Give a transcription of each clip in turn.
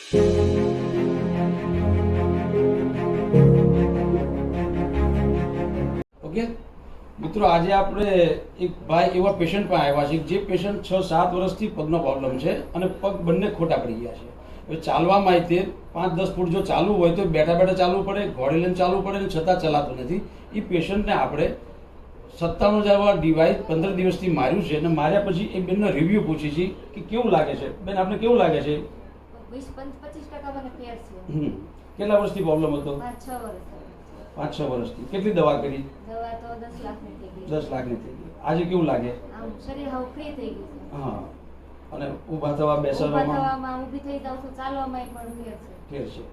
Okay મિત્રો, આજે આપણે એક ભાઈ એવા પેશન્ટ પણ આવ્યા છે જે પેશન્ટ 6-7 વર્ષથી પગનો પ્રોબ્લેમ છે અને પગ બંને ખોટા પડી ગયા છે. હવે ચાલવામાં તે 5-10 ફૂટ જો ચાલવું હોય તો બેઠા બેઠા ચાલવું પડે, ઘોડી લઈને ચાલવું પડે ને છતાં ચલાતું નથી. એ પેશન્ટને આપણે 97,000 ડિવાઇસ 15 દિવસથી માર્યું છે અને માર્યા પછી એ બેનનો રિવ્યુ પૂછી છે કે કેવું લાગે છે. બેન, આપને કેવું લાગે છે? 20-25% મને ફેર છે. કેટલા વર્ષથી પ્રોબ્લેમ હતો? 5-6 વર્ષ. 5-6 વર્ષથી. કેટલી દવા કરી? દવા તો 10 લાખની થઈ ગઈ. 10 લાખની થઈ ગઈ. આજે કેવું લાગે? આમ શરીર હાવ ફ્રી થઈ ગયું છે. હા, અને ઊભા થવા ઊભા બેસવામાં થવામાં ઊભી થઈ જાવ તો ચાલવામાં પણ ફેર છે. ફેર છે.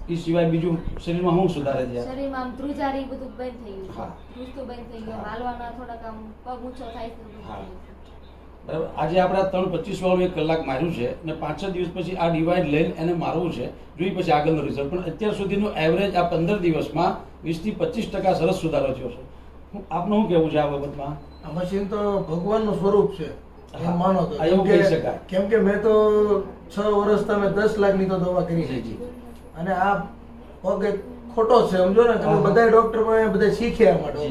એ સિવાય બીજું શરીરમાં શું સુધારે છે? શરીરમાં આમ ધ્રુજારી બધું બંધ થઈ ગયું હા. છે. ધ્રુજતું બંધ થઈ ગયું. હાલવાના થોડાક આમ પગ ઊંચો થાય છે બધું હા. થઈ ગયું. બરાબર. આજે આપણે 3:25 વાળું 1 કલાક માર્યું છે અને 5-6 દિવસ પછી આ ડિવાઇડ લઈને એને મારવું છે. જોઈ પછી આગળનો રિઝલ્ટ. પણ અત્યાર સુધીનું એવરેજ આ 15 દિવસમાં 20-25% સરસ સુધારો થયો છે. આપનું શું કહેવું છે આ બાબતમાં? આ મશીન તો ભગવાનનું સ્વરૂપ છે એમ માનો તો. એવું કહી શકાય. કેમ કે મેં તો 6 વર્ષ તમે 10 લાખની તો દવા કરી છે અને આ પગ એક ખોટો છે, સમજો ને. તમે બધા ડોક્ટરમાં બધા શીખ્યા માટે,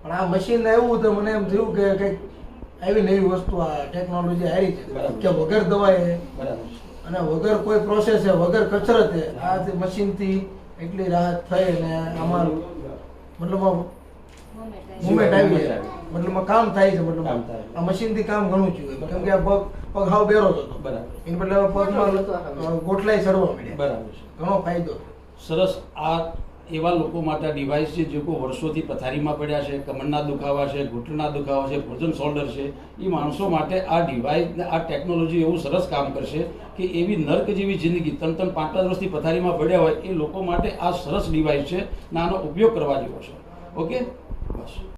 પણ આ મશીન આવ્યું તો મને એમ થયું કે કંઈક આવી નવી વસ્તુ આ ટેકનોલોજી આવી છે કે વગર દવાએ અને વગર કોઈ પ્રોસેસે વગર કસરતે આ મશીનથી એટલી રાહત થઈ અને અમારું મતલબ મુમેન્ટ આવી છે, મતલબ કામ થાય છે. મતલબ આ મશીનથી કામ ઘણું થયું કેમ કે આ પગ હાવ બેરો જ હતો. બરાબર. એને બદલે પગમાં ગોઠલાઈ ચડવા માંડ્યા. બરાબર છે. ઘણો ફાયદો. સરસ. આ એવા લોકો માટે ડિવાઇસ છે જે લોકો વર્ષોથી પથારીમાં પડ્યા છે, કમરના દુખાવા છે, ઘૂંટણના દુખાવા છે, ફ્રોઝન શોલ્ડર છે, એ માણસો માટે આ ડિવાઇસ ને આ ટેકનોલોજી એવું સરસ કામ કરશે કે એવી નર્ક જેવી જિંદગી 3-5 વર્ષથી પથારીમાં પડ્યા હોય એ લોકો માટે આ સરસ ડિવાઇસ છે ને આનો ઉપયોગ કરવા જેવો છે. ઓકે, બસ.